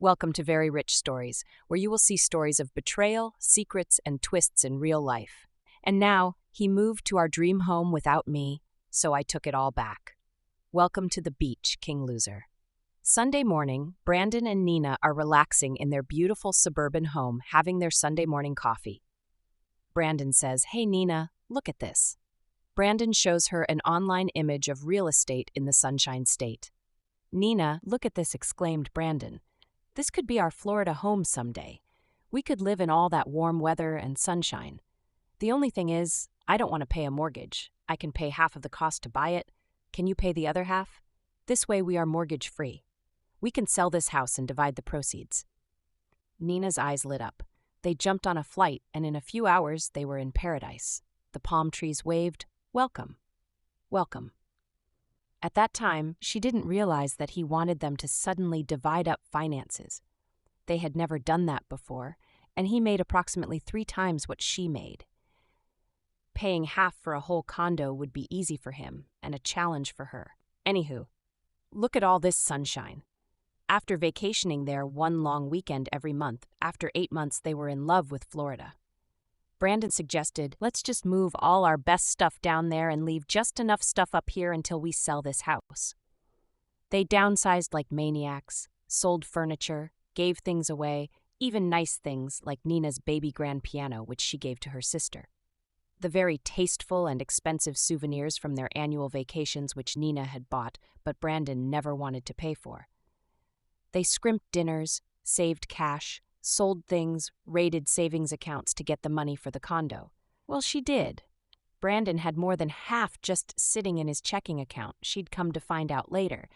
Welcome to Very Rich Stories, where you will see stories of betrayal, secrets, and twists in real life. And now, he moved to our dream home without me, so I took it all back. Welcome to the beach, King Loser. Sunday morning, Brandon and Nina are relaxing in their beautiful suburban home, having their Sunday morning coffee. Brandon says, "Hey Nina, look at this." Brandon shows her an online image of real estate in the Sunshine State. "Nina, look at this," exclaimed Brandon. "This could be our Florida home someday. We could live in all that warm weather and sunshine. The only thing is, I don't want to pay a mortgage. I can pay half of the cost to buy it. Can you pay the other half? This way we are mortgage-free. We can sell this house and divide the proceeds." Nina's eyes lit up. They jumped on a flight, and in a few hours they were in paradise. The palm trees waved, "Welcome. Welcome." At that time, she didn't realize that he wanted them to suddenly divide up finances. They had never done that before, and he made approximately 3 times what she made. Paying half for a whole condo would be easy for him and a challenge for her. Anywho, look at all this sunshine. After vacationing there one long weekend every month, after 8 months they were in love with Florida. Brandon suggested, "Let's just move all our best stuff down there and leave just enough stuff up here until we sell this house." They downsized like maniacs, sold furniture, gave things away, even nice things like Nina's baby grand piano, which she gave to her sister. The very tasteful and expensive souvenirs from their annual vacations which Nina had bought, but Brandon never wanted to pay for. They scrimped dinners, saved cash, sold things, raided savings accounts to get the money for the condo. Well, she did. Brandon had more than half just sitting in his checking account, she'd come to find out later.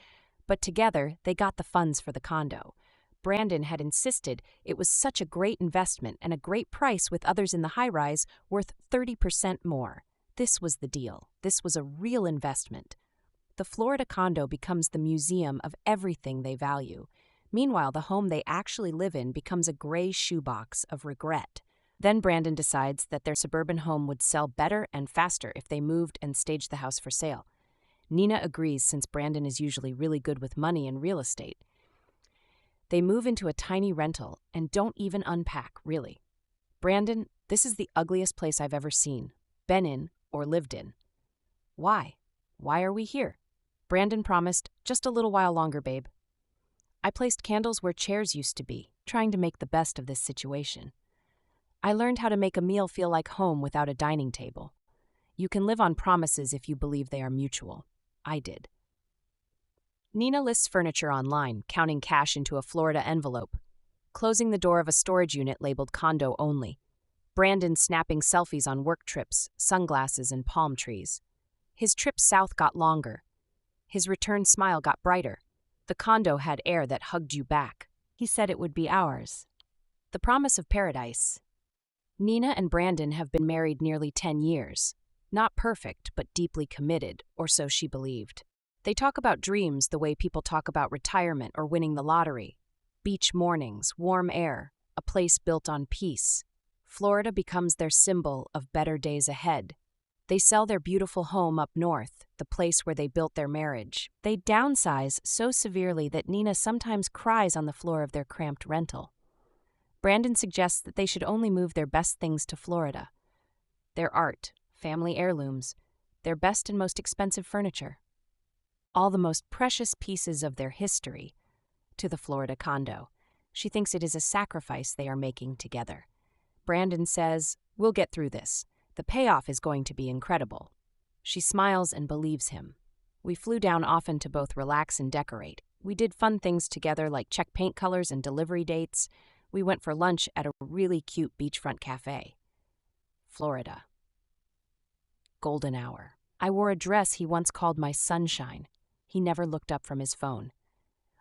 But together, they got the funds for the condo. Brandon had insisted it was such a great investment and a great price with others in the high-rise worth 30% more. This was the deal. This was a real investment. The Florida condo becomes the museum of everything they value. Meanwhile, the home they actually live in becomes a gray shoebox of regret. Then Brandon decides that their suburban home would sell better and faster if they moved and staged the house for sale. Nina agrees since Brandon is usually really good with money and real estate. They move into a tiny rental and don't even unpack, really. "Brandon, this is the ugliest place I've ever seen, been in, or lived in." "Why? Why are we here?" Brandon promised, "Just a little while longer, babe. I placed candles where chairs used to be, trying to make the best of this situation. I learned how to make a meal feel like home without a dining table. You can live on promises if you believe they are mutual. I did." Nina lists furniture online, counting cash into a Florida envelope, closing the door of a storage unit labeled condo only. Brandon snapping selfies on work trips, sunglasses, and palm trees. His trip south got longer. His return smile got brighter. The condo had air that hugged you back. He said it would be ours. The promise of paradise. Nina and Brandon have been married nearly 10 years. Not perfect, but deeply committed, or so she believed. They talk about dreams the way people talk about retirement or winning the lottery. Beach mornings, warm air, a place built on peace. Florida becomes their symbol of better days ahead. They sell their beautiful home up north, the place where they built their marriage. They downsize so severely that Nina sometimes cries on the floor of their cramped rental. Brandon suggests that they should only move their best things to Florida. Their art, family heirlooms, their best and most expensive furniture. All the most precious pieces of their history to the Florida condo. She thinks it is a sacrifice they are making together. Brandon says, "We'll get through this. The payoff is going to be incredible." She smiles and believes him. "We flew down often to both relax and decorate. We did fun things together like check paint colors and delivery dates. We went for lunch at a really cute beachfront cafe." Florida. Golden hour. "I wore a dress he once called my sunshine." He never looked up from his phone.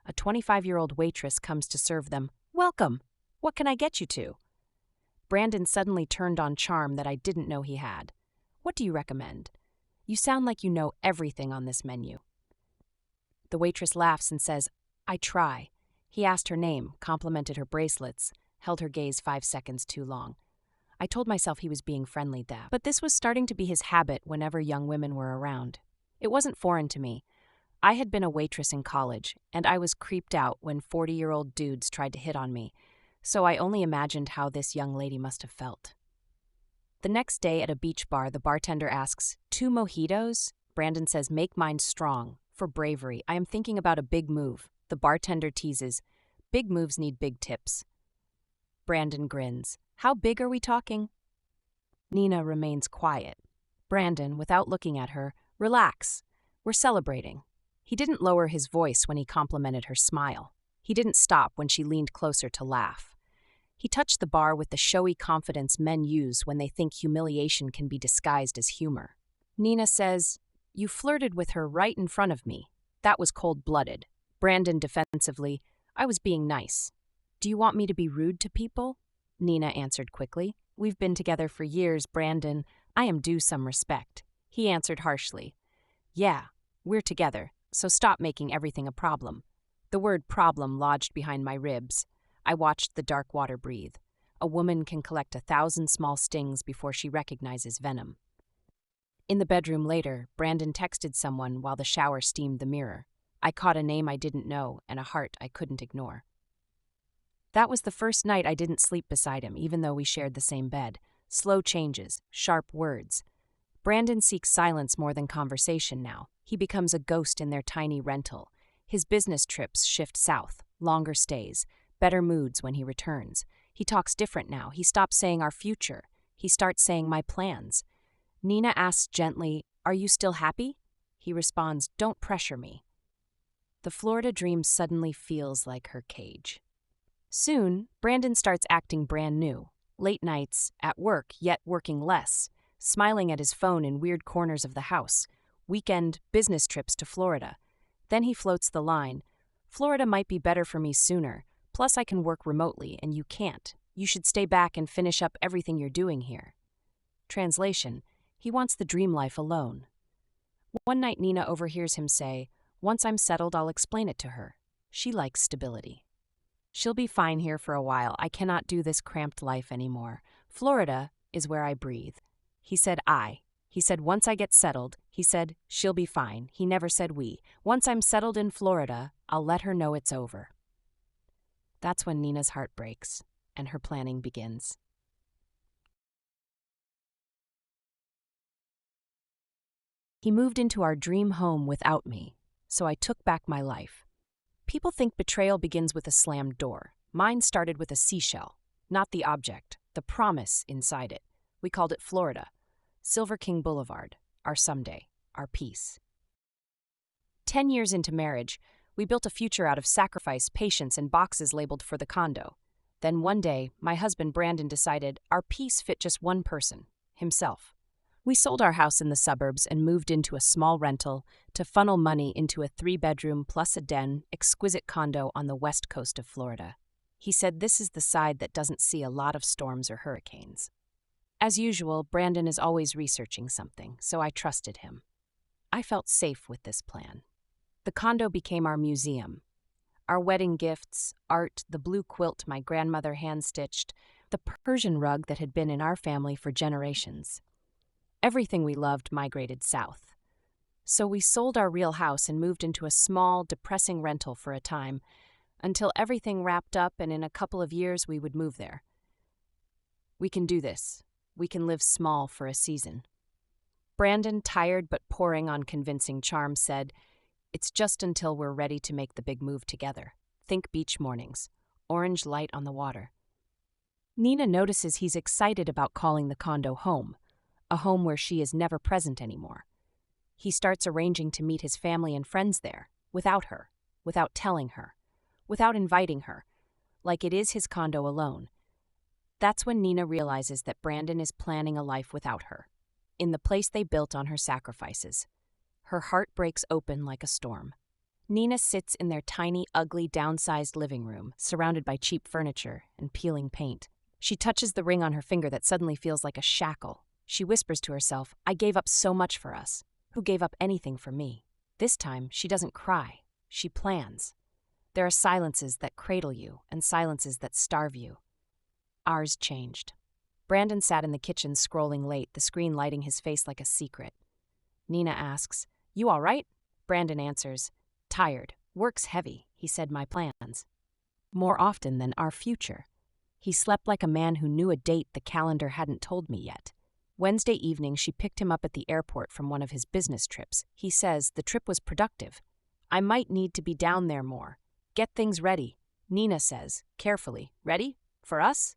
A 25-year-old waitress comes to serve them. "Welcome. What can I get you to?" Brandon suddenly turned on charm that I didn't know he had. "What do you recommend? You sound like you know everything on this menu." The waitress laughs and says, "I try." He asked her name, complimented her bracelets, held her gaze 5 seconds too long. I told myself he was being friendly there, but this was starting to be his habit whenever young women were around. It wasn't foreign to me. I had been a waitress in college, and I was creeped out when 40-year-old dudes tried to hit on me, so I only imagined how this young lady must have felt. The next day at a beach bar, the bartender asks, "2 mojitos?" Brandon says, "Make mine strong." For bravery, I am thinking about a big move. The bartender teases, "Big moves need big tips." Brandon grins. "How big are we talking?" Nina remains quiet. Brandon, without looking at her, "Relax. We're celebrating." He didn't lower his voice when he complimented her smile. He didn't stop when she leaned closer to laugh. He touched the bar with the showy confidence men use when they think humiliation can be disguised as humor. Nina says, "You flirted with her right in front of me. That was cold-blooded." Brandon defensively, "I was being nice." "Do you want me to be rude to people?" Nina answered quickly. "We've been together for years, Brandon. I am due some respect." He answered harshly, "Yeah, we're together, so stop making everything a problem." The word problem lodged behind my ribs. I watched the dark water breathe. A woman can collect 1,000 small stings before she recognizes venom. In the bedroom later, Brandon texted someone while the shower steamed the mirror. I caught a name I didn't know and a heart I couldn't ignore. That was the first night I didn't sleep beside him, even though we shared the same bed. Slow changes, sharp words. Brandon seeks silence more than conversation now. He becomes a ghost in their tiny rental. His business trips shift south, longer stays, better moods when he returns. He talks different now. He stops saying our future. He starts saying my plans. Nina asks gently, "Are you still happy?" He responds, "Don't pressure me." The Florida dream suddenly feels like her cage. Soon, Brandon starts acting brand new. Late nights, at work, yet working less. Smiling at his phone in weird corners of the house. Weekend business trips to Florida. Then he floats the line, "Florida might be better for me sooner. Plus, I can work remotely, and you can't. You should stay back and finish up everything you're doing here." Translation: he wants the dream life alone. One night, Nina overhears him say, "Once I'm settled, I'll explain it to her. She likes stability. She'll be fine here for a while. I cannot do this cramped life anymore. Florida is where I breathe." He said I. He said once I get settled. He said she'll be fine. He never said we. Once I'm settled in Florida, I'll let her know it's over. That's when Nina's heart breaks, and her planning begins. He moved into our dream home without me, so I took back my life. People think betrayal begins with a slammed door. Mine started with a seashell, not the object, the promise inside it. We called it Florida. Silver King Boulevard, our someday, our peace. 10 years into marriage, we built a future out of sacrifice, patience, and boxes labeled for the condo. Then one day, my husband Brandon decided our peace fit just one person, himself. We sold our house in the suburbs and moved into a small rental to funnel money into a 3-bedroom plus a den, exquisite condo on the west coast of Florida. He said this is the side that doesn't see a lot of storms or hurricanes. As usual, Brandon is always researching something, so I trusted him. I felt safe with this plan. The condo became our museum. Our wedding gifts, art, the blue quilt my grandmother hand-stitched, the Persian rug that had been in our family for generations. Everything we loved migrated south. So we sold our real house and moved into a small, depressing rental for a time, until everything wrapped up and in a couple of years we would move there. We can do this. We can live small for a season. Brandon, tired but pouring on convincing charm, said, "It's just until we're ready to make the big move together. Think beach mornings, orange light on the water." Nina notices he's excited about calling the condo home, a home where she is never present anymore. He starts arranging to meet his family and friends there, without her, without telling her, without inviting her, like it is his condo alone. That's when Nina realizes that Brandon is planning a life without her, in the place they built on her sacrifices. Her heart breaks open like a storm. Nina sits in their tiny, ugly, downsized living room, surrounded by cheap furniture and peeling paint. She touches the ring on her finger that suddenly feels like a shackle. She whispers to herself, "I gave up so much for us. Who gave up anything for me?" This time, she doesn't cry. She plans. There are silences that cradle you and silences that starve you. Ours changed. Brandon sat in the kitchen scrolling late, the screen lighting his face like a secret. Nina asks, "You all right?" Brandon answers, "Tired. Work's heavy," he said my plans. More often than our future. He slept like a man who knew a date the calendar hadn't told me yet. Wednesday evening, she picked him up at the airport from one of his business trips. He says the trip was productive. I might need to be down there more. Get things ready. Nina says, carefully, "Ready? For us?"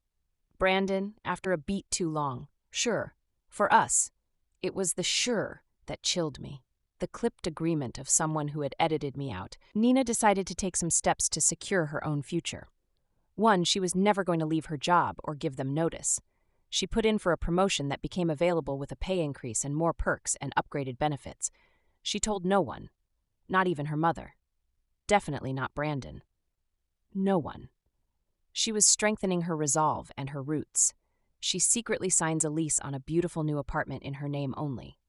Brandon, after a beat too long, "Sure. For us." It was the "sure" that chilled me. The clipped agreement of someone who had edited me out. Nina decided to take some steps to secure her own future. One, she was never going to leave her job or give them notice. She put in for a promotion that became available with a pay increase and more perks and upgraded benefits. She told no one, not even her mother. Definitely not Brandon. No one. She was strengthening her resolve and her roots. She secretly signs a lease on a beautiful new apartment in her name only.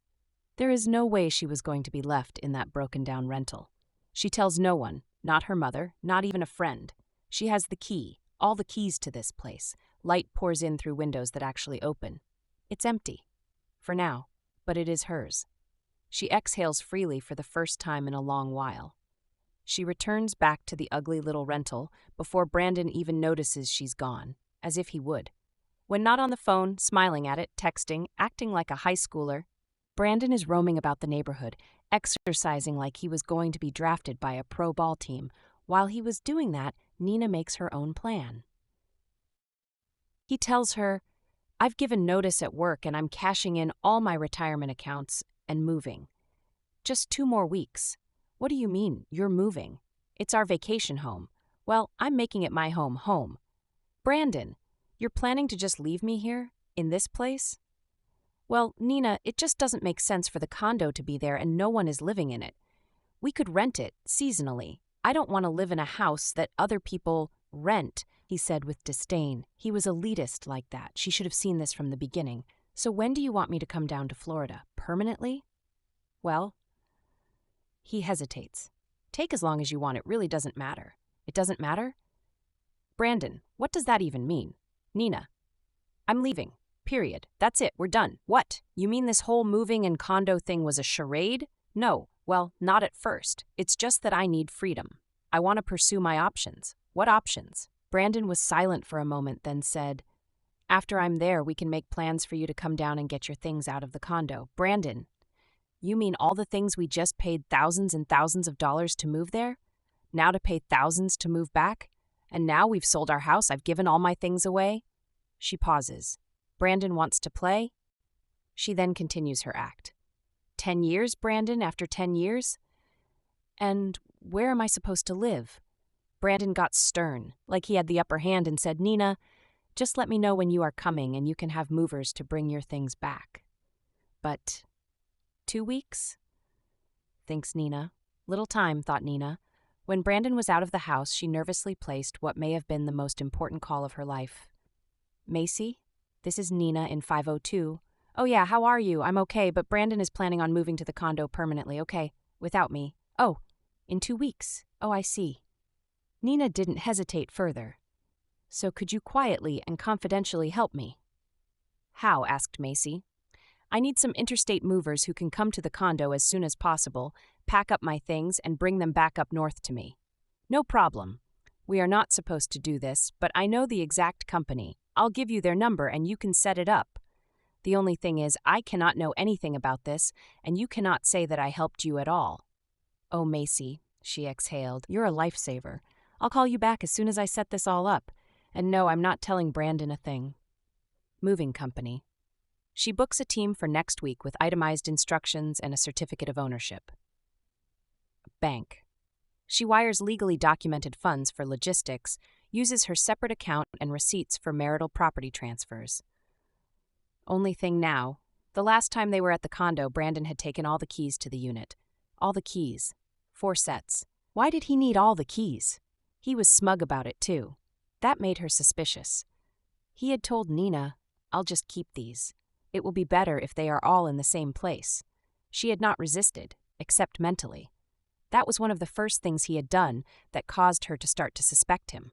There is no way she was going to be left in that broken-down rental. She tells no one, not her mother, not even a friend. She has the key, all the keys to this place. Light pours in through windows that actually open. It's empty. For now, but it is hers. She exhales freely for the first time in a long while. She returns back to the ugly little rental before Brandon even notices she's gone, as if he would. When not on the phone, smiling at it, texting, acting like a high schooler, Brandon is roaming about the neighborhood, exercising like he was going to be drafted by a pro ball team. While he was doing that, Nina makes her own plan. He tells her, "I've given notice at work and I'm cashing in all my retirement accounts and moving. Just 2 more weeks." "What do you mean, you're moving? It's our vacation home." "Well, I'm making it my home. Brandon, you're planning to just leave me here, in this place?" "Well, Nina, it just doesn't make sense for the condo to be there and no one is living in it. We could rent it, seasonally. I don't want to live in a house that other people rent," he said with disdain. He was elitist like that. She should have seen this from the beginning. "So when do you want me to come down to Florida? Permanently?" "Well..." He hesitates. "Take as long as you want. It really doesn't matter." "It doesn't matter?" "Brandon, what does that even mean?" "Nina, I'm leaving. Period. That's it. We're done." "What? You mean this whole moving and condo thing was a charade?" "No. Well, not at first. It's just that I need freedom. I want to pursue my options." "What options?" Brandon was silent for a moment, then said, "After I'm there, we can make plans for you to come down and get your things out of the condo." "Brandon, you mean all the things we just paid thousands and thousands of dollars to move there? Now to pay thousands to move back? And now we've sold our house, I've given all my things away?" She pauses. Brandon wants to play? She then continues her act. 10 years, Brandon, after 10 years? "And where am I supposed to live?" Brandon got stern, like he had the upper hand, and said, "Nina, just let me know when you are coming and you can have movers to bring your things back." But 2 weeks? Thinks Nina. Little time, thought Nina. When Brandon was out of the house, she nervously placed what may have been the most important call of her life. "Macy, this is Nina in 502. "Oh yeah, how are you? I'm okay, but Brandon is planning on moving to the condo permanently, okay, without me." "Oh, in 2 weeks. Oh, I see." Nina didn't hesitate further. "So could you quietly and confidentially help me?" "How?" asked Macy. "I need some interstate movers who can come to the condo as soon as possible, pack up my things, and bring them back up north to me." "No problem. We are not supposed to do this, but I know the exact company. I'll give you their number and you can set it up. The only thing is, I cannot know anything about this, and you cannot say that I helped you at all." "Oh, Macy," she exhaled, "you're a lifesaver. I'll call you back as soon as I set this all up. And no, I'm not telling Brandon a thing." Moving company. She books a team for next week with itemized instructions and a certificate of ownership. Bank. She wires legally documented funds for logistics, uses her separate account and receipts for marital property transfers. Only thing now, the last time they were at the condo, Brandon had taken all the keys to the unit. All the keys. 4 sets. Why did he need all the keys? He was smug about it, too. That made her suspicious. He had told Nina, "I'll just keep these. It will be better if they are all in the same place." She had not resisted, except mentally. That was one of the first things he had done that caused her to start to suspect him.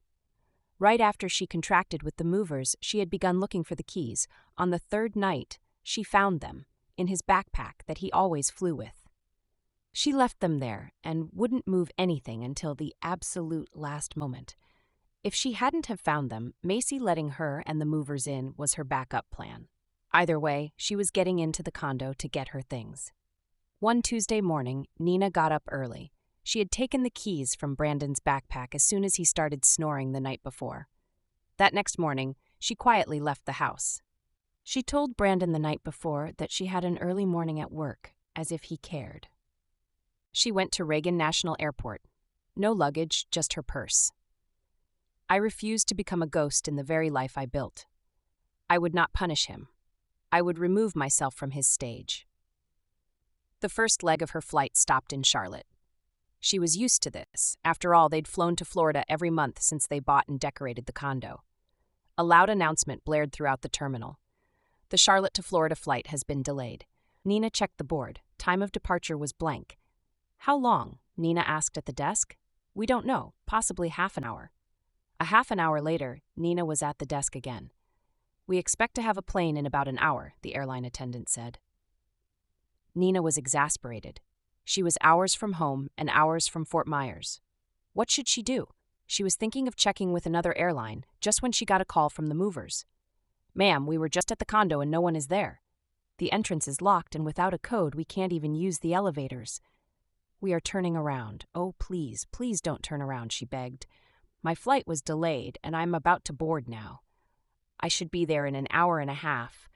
Right after she contracted with the movers, she had begun looking for the keys. On the 3rd night, she found them, in his backpack that he always flew with. She left them there and wouldn't move anything until the absolute last moment. If she hadn't have found them, Macy letting her and the movers in was her backup plan. Either way, she was getting into the condo to get her things. One Tuesday morning, Nina got up early. She had taken the keys from Brandon's backpack as soon as he started snoring the night before. That next morning, she quietly left the house. She told Brandon the night before that she had an early morning at work, as if he cared. She went to Reagan National Airport. No luggage, just her purse. I refused to become a ghost in the very life I built. I would not punish him. I would remove myself from his stage. The first leg of her flight stopped in Charlotte. She was used to this. After all, they'd flown to Florida every month since they bought and decorated the condo. A loud announcement blared throughout the terminal. The Charlotte to Florida flight has been delayed. Nina checked the board. Time of departure was blank. How long? Nina asked at the desk. We don't know, possibly half an hour. A half an hour later, Nina was at the desk again. We expect to have a plane in about an hour, the airline attendant said. Nina was exasperated. She was hours from home and hours from Fort Myers. What should she do? She was thinking of checking with another airline just when she got a call from the movers. Ma'am, we were just at the condo and no one is there. The entrance is locked and without a code we can't even use the elevators. We are turning around. Oh, please, please don't turn around, she begged. My flight was delayed and I'm about to board now. I should be there in an hour and a half.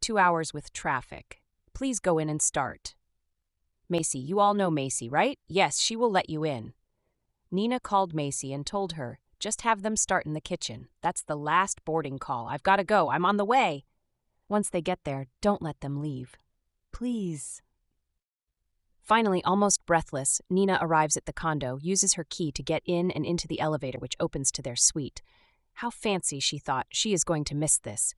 2 hours with traffic. Please go in and start. Macy, you all know Macy, right? Yes, she will let you in. Nina called Macy and told her, just have them start in the kitchen. That's the last boarding call. I've got to go. I'm on the way. Once they get there, don't let them leave. Please. Finally, almost breathless, Nina arrives at the condo, uses her key to get in and into the elevator which opens to their suite. How fancy, she thought. She is going to miss this.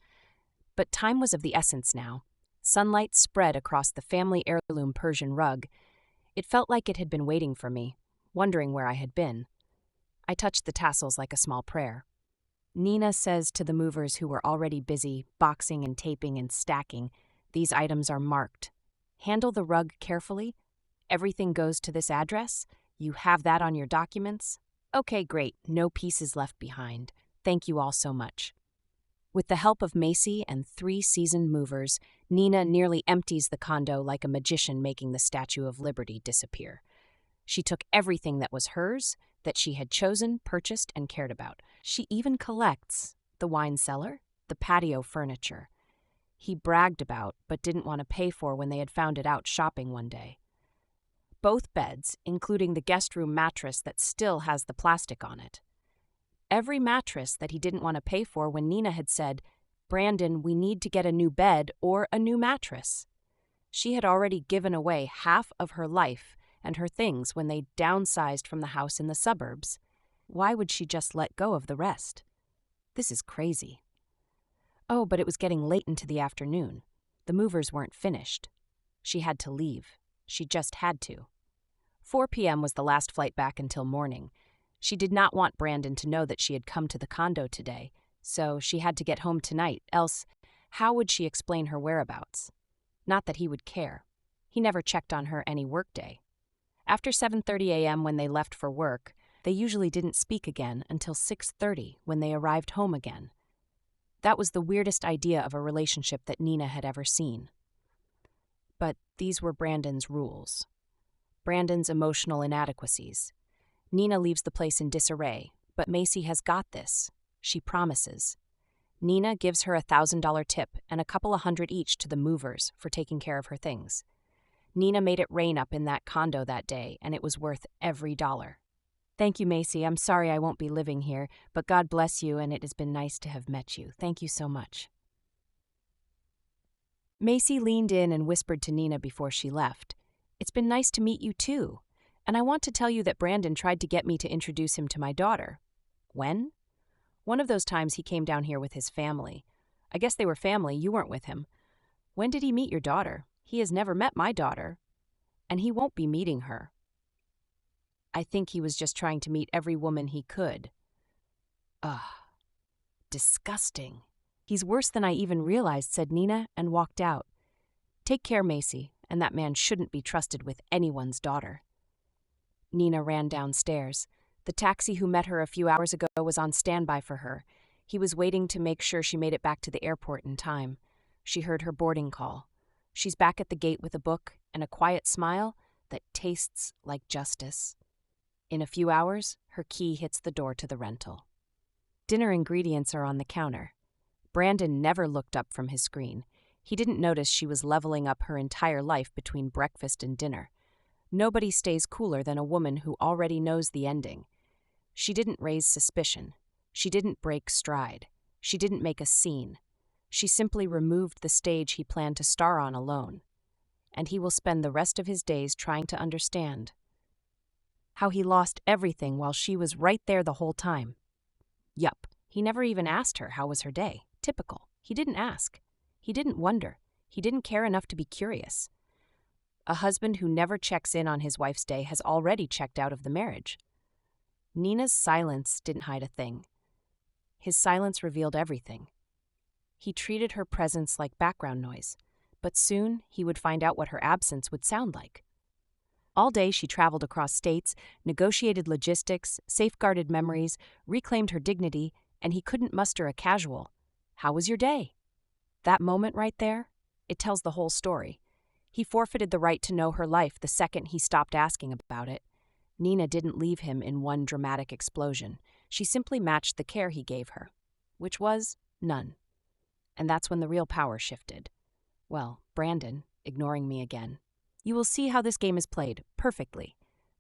But time was of the essence now. Sunlight spread across the family heirloom Persian rug. It felt like it had been waiting for me, wondering where I had been. I touched the tassels like a small prayer. Nina says to the movers who were already busy, boxing and taping and stacking, these items are marked. Handle the rug carefully. Everything goes to this address. You have that on your documents? Okay, great. No pieces left behind. Thank you all so much. With the help of Macy and 3 seasoned movers, Nina nearly empties the condo like a magician making the Statue of Liberty disappear. She took everything that was hers, that she had chosen, purchased, and cared about. She even collects the wine cellar, the patio furniture. He bragged about, but didn't want to pay for when they had found it out shopping one day. Both beds, including the guest room mattress that still has the plastic on it. Every mattress that he didn't want to pay for when Nina had said, Brandon, we need to get a new bed or a new mattress. She had already given away half of her life and her things when they downsized from the house in the suburbs. Why would she just let go of the rest? This is crazy. Oh, but it was getting late into the afternoon. The movers weren't finished. She had to leave. She just had to. 4 p.m. was the last flight back until morning. She did not want Brandon to know that she had come to the condo today, so she had to get home tonight, else how would she explain her whereabouts? Not that he would care. He never checked on her any workday. After 7:30 a.m. when they left for work, they usually didn't speak again until 6:30 when they arrived home again. That was the weirdest idea of a relationship that Nina had ever seen. But these were Brandon's rules. Brandon's emotional inadequacies. Nina leaves the place in disarray, but Macy has got this. She promises. Nina gives her a $1,000 tip and a couple of hundred each to the movers for taking care of her things. Nina made it rain up in that condo that day, and it was worth every dollar. Thank you, Macy. I'm sorry I won't be living here, but God bless you, and it has been nice to have met you. Thank you so much. Macy leaned in and whispered to Nina before she left. It's been nice to meet you, too. And I want to tell you that Brandon tried to get me to introduce him to my daughter. When? One of those times he came down here with his family. I guess they were family, you weren't with him. When did he meet your daughter? He has never met my daughter. And he won't be meeting her. I think he was just trying to meet every woman he could. Ugh. Disgusting. He's worse than I even realized, said Nina and walked out. Take care, Macy, and that man shouldn't be trusted with anyone's daughter. Nina ran downstairs. The taxi who met her a few hours ago was on standby for her. He was waiting to make sure she made it back to the airport in time. She heard her boarding call. She's back at the gate with a book and a quiet smile that tastes like justice. In a few hours, her key hits the door to the rental. Dinner ingredients are on the counter. Brandon never looked up from his screen. He didn't notice she was leveling up her entire life between breakfast and dinner. Nobody stays cooler than a woman who already knows the ending. She didn't raise suspicion. She didn't break stride. She didn't make a scene. She simply removed the stage he planned to star on alone. And he will spend the rest of his days trying to understand how he lost everything while she was right there the whole time. Yup, he never even asked her how was her day. Typical. He didn't ask. He didn't wonder. He didn't care enough to be curious. A husband who never checks in on his wife's day has already checked out of the marriage. Nina's silence didn't hide a thing. His silence revealed everything. He treated her presence like background noise, but soon he would find out what her absence would sound like. All day she traveled across states, negotiated logistics, safeguarded memories, reclaimed her dignity, and he couldn't muster a casual, "How was your day?" That moment right there, it tells the whole story. He forfeited the right to know her life the second he stopped asking about it. Nina didn't leave him in one dramatic explosion. She simply matched the care he gave her, which was none. And that's when the real power shifted. Well, Brandon, ignoring me again. You will see how this game is played, perfectly.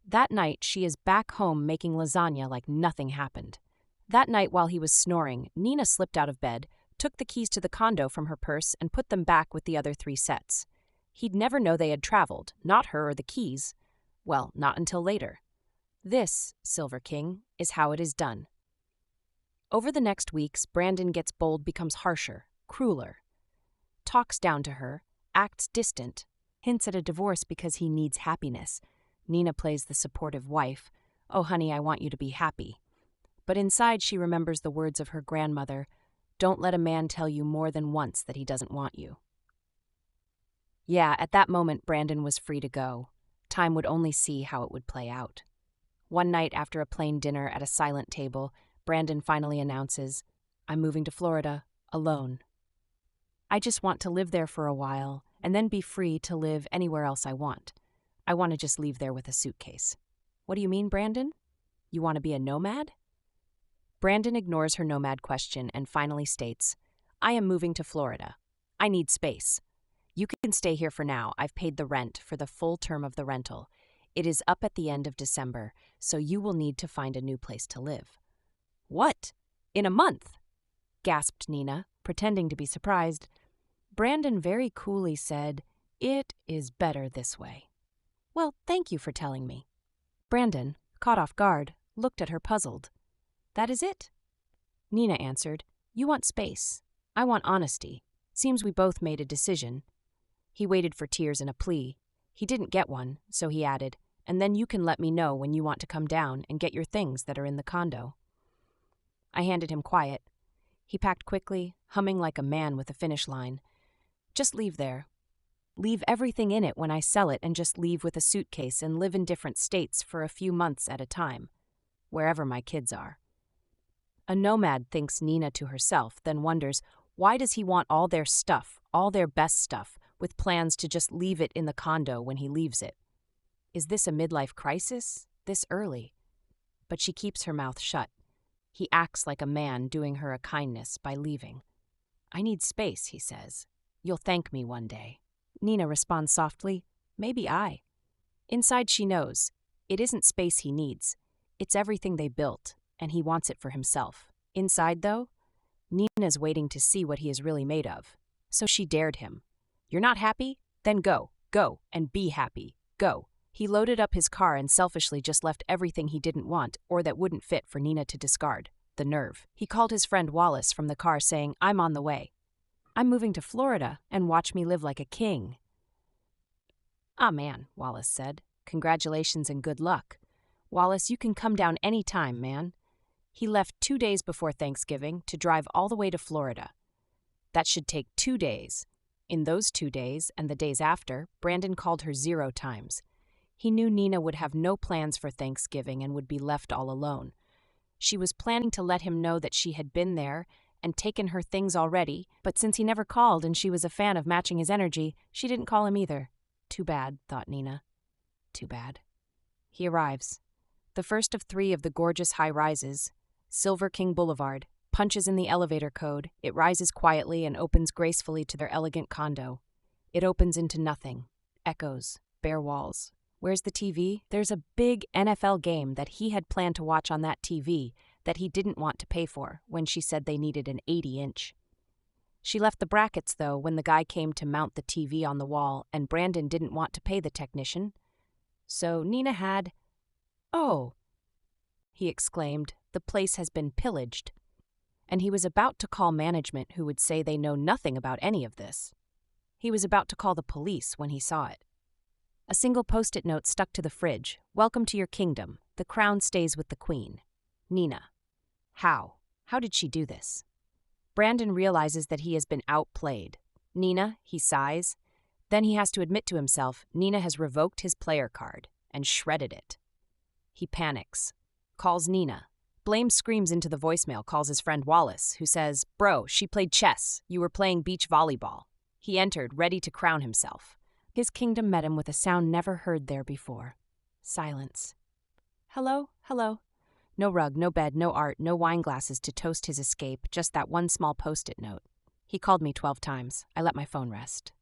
That night, she is back home making lasagna like nothing happened. That night, while he was snoring, Nina slipped out of bed, took the keys to the condo from her purse, and put them back with the other 3 sets. He'd never know they had traveled, not her or the keys. Well, not until later. This, Silver King, is how it is done. Over the next weeks, Brandon gets bold, becomes harsher, crueler. Talks down to her, acts distant, hints at a divorce because he needs happiness. Nina plays the supportive wife. "Oh, honey, I want you to be happy." But inside she remembers the words of her grandmother, "Don't let a man tell you more than once that he doesn't want you." Yeah, at that moment, Brandon was free to go. Time would only see how it would play out. One night after a plain dinner at a silent table, Brandon finally announces, "I'm moving to Florida, alone. I just want to live there for a while, and then be free to live anywhere else I want. I want to just leave there with a suitcase." "What do you mean, Brandon? You want to be a nomad?" Brandon ignores her nomad question and finally states, "I am moving to Florida. I need space. You can stay here for now. I've paid the rent for the full term of the rental. It is up at the end of December, so you will need to find a new place to live." "What? In a month?" gasped Nina, pretending to be surprised. Brandon very coolly said, "It is better this way." "Well, thank you for telling me." Brandon, caught off guard, looked at her puzzled. "That is it?" Nina answered, "You want space. I want honesty. Seems we both made a decision." He waited for tears and a plea. He didn't get one, so he added, "And then you can let me know when you want to come down and get your things that are in the condo." I handed him quiet. He packed quickly, humming like a man with a finish line. "Just leave there. Leave everything in it when I sell it and just leave with a suitcase and live in different states for a few months at a time, wherever my kids are." A nomad thinks Nina to herself, then wonders, why does he want all their stuff, all their best stuff, with plans to just leave it in the condo when he leaves it? Is this a midlife crisis? This early? But she keeps her mouth shut. He acts like a man doing her a kindness by leaving. "I need space," he says. "You'll thank me one day." Nina responds softly, "Maybe I." Inside she knows, it isn't space he needs. It's everything they built, and he wants it for himself. Inside, though, Nina's waiting to see what he is really made of. So she dared him. "You're not happy? Then go, and be happy. Go." He loaded up his car and selfishly just left everything he didn't want or that wouldn't fit for Nina to discard. The nerve. He called his friend Wallace from the car saying, "I'm on the way. I'm moving to Florida, and watch me live like a king." "Ah, man," Wallace said. "Congratulations and good luck. Wallace, you can come down any time, man." He left 2 days before Thanksgiving to drive all the way to Florida. That should take 2 days. In those 2 days and the days after, Brandon called her 0 times. He knew Nina would have no plans for Thanksgiving and would be left all alone. She was planning to let him know that she had been there and taken her things already, but since he never called and she was a fan of matching his energy, she didn't call him either. Too bad, thought Nina. Too bad. He arrives. The first of 3 of the gorgeous high-rises, Silver King Boulevard, punches in the elevator code. It rises quietly and opens gracefully to their elegant condo. It opens into nothing. Echoes. Bare walls. Where's the TV? There's a big NFL game that he had planned to watch on that TV that he didn't want to pay for when she said they needed an 80-inch. She left the brackets, though, when the guy came to mount the TV on the wall, and Brandon didn't want to pay the technician. So Nina had... "Oh," he exclaimed, "the place has been pillaged." And he was about to call management, who would say they know nothing about any of this. He was about to call the police when he saw it. A single post-it note stuck to the fridge. "Welcome to your kingdom. The crown stays with the queen. Nina." How? How did she do this? Brandon realizes that he has been outplayed. "Nina," he sighs. Then he has to admit to himself, Nina has revoked his player card and shredded it. He panics. Calls Nina. Blame screams into the voicemail, calls his friend Wallace, who says, "Bro, she played chess. You were playing beach volleyball." He entered, ready to crown himself. His kingdom met him with a sound never heard there before. Silence. "Hello? Hello." No rug, no bed, no art, no wine glasses to toast his escape, just that one small post-it note. He called me 12 times. I let my phone rest.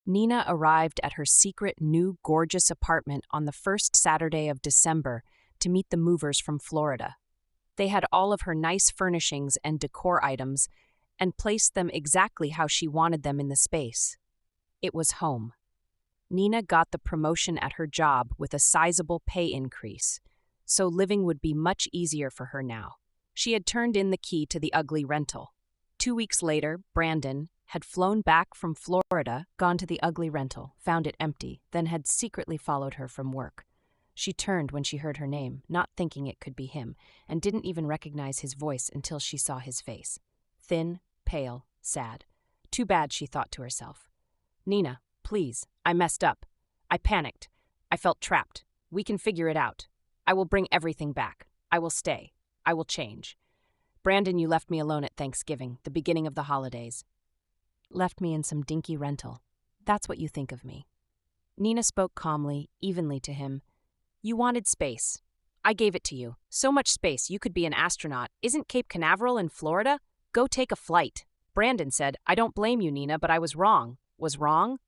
Nina arrived at her secret new gorgeous apartment on the first Saturday of December to meet the movers from Florida. They had all of her nice furnishings and decor items and placed them exactly how she wanted them in the space. It was home. Nina got the promotion at her job with a sizable pay increase, so living would be much easier for her now. She had turned in the key to the ugly rental. 2 weeks later, Brandon had flown back from Florida, gone to the ugly rental, found it empty, then had secretly followed her from work. She turned when she heard her name, not thinking it could be him, and didn't even recognize his voice until she saw his face. Thin, pale, sad. Too bad, she thought to herself. "Nina, please, I messed up. I panicked. I felt trapped. We can figure it out. I will bring everything back. I will stay. I will change. Brandon, you left me alone at Thanksgiving, the beginning of the holidays. Left me in some dinky rental. That's what you think of me." Nina spoke calmly, evenly to him. "You wanted space. I gave it to you. So much space you could be an astronaut. Isn't Cape Canaveral in Florida? Go take a flight." Brandon said, "I don't blame you, Nina, but I was wrong." "Was wrong?"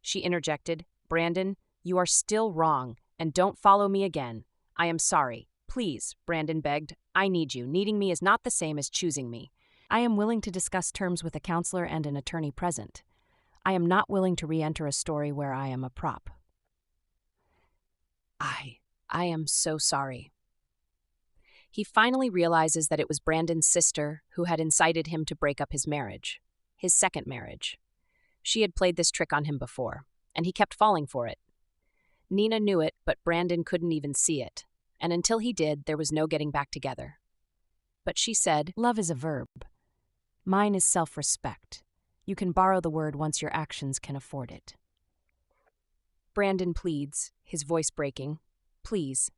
She interjected. "Brandon, you are still wrong, and don't follow me again. I am sorry. Please," Brandon begged. "I need you. Needing me is not the same as choosing me. I am willing to discuss terms with a counselor and an attorney present. I am not willing to re-enter a story where I am a prop." I am so sorry." He finally realizes that it was Brandon's sister who had incited him to break up his marriage, his second marriage. She had played this trick on him before, and he kept falling for it. Nina knew it, but Brandon couldn't even see it, and until he did, there was no getting back together. But she said, "Love is a verb. Mine is self-respect. You can borrow the word once your actions can afford it." Brandon pleads, his voice breaking. "Please."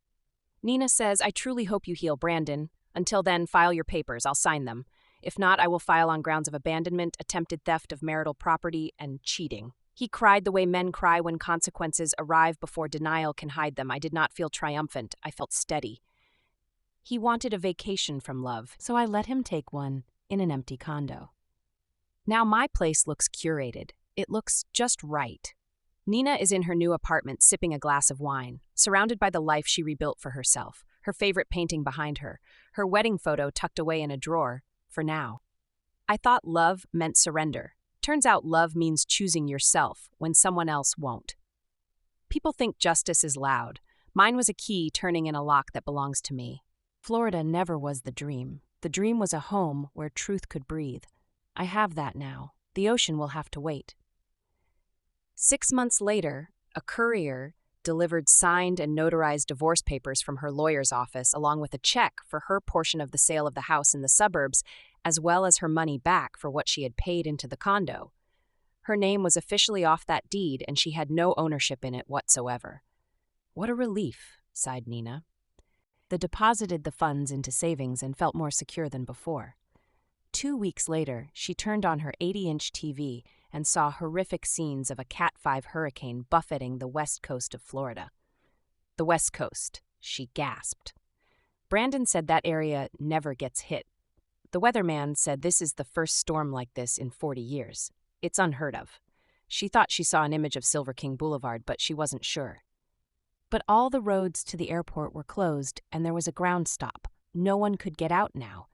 Nina says, "I truly hope you heal, Brandon. Until then, file your papers. I'll sign them. If not, I will file on grounds of abandonment, attempted theft of marital property, and cheating." He cried the way men cry when consequences arrive before denial can hide them. I did not feel triumphant. I felt steady. He wanted a vacation from love, so I let him take one in an empty condo. Now my place looks curated. It looks just right. Nina is in her new apartment sipping a glass of wine, surrounded by the life she rebuilt for herself, her favorite painting behind her, her wedding photo tucked away in a drawer, for now. I thought love meant surrender. Turns out love means choosing yourself when someone else won't. People think justice is loud. Mine was a key turning in a lock that belongs to me. Florida never was the dream. The dream was a home where truth could breathe. I have that now. The ocean will have to wait. 6 months later, a courier delivered signed and notarized divorce papers from her lawyer's office, along with a check for her portion of the sale of the house in the suburbs, as well as her money back for what she had paid into the condo. Her name was officially off that deed, and she had no ownership in it whatsoever. What a relief, sighed Nina. They deposited the funds into savings and felt more secure than before. 2 weeks later, she turned on her 80-inch TV and saw horrific scenes of a Cat 5 hurricane buffeting the west coast of Florida. The west coast, she gasped. Brandon said that area never gets hit. The weatherman said this is the first storm like this in 40 years. It's unheard of. She thought she saw an image of Silver King Boulevard, but she wasn't sure. But all the roads to the airport were closed, and there was a ground stop. No one could get out now.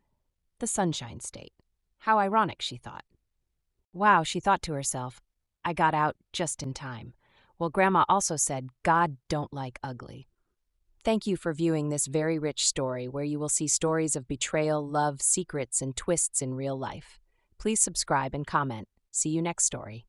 The Sunshine State. How ironic, she thought. Wow, she thought to herself, I got out just in time. Well, Grandma also said, God don't like ugly. Thank you for viewing this very rich story where you will see stories of betrayal, love, secrets, and twists in real life. Please subscribe and comment. See you next story.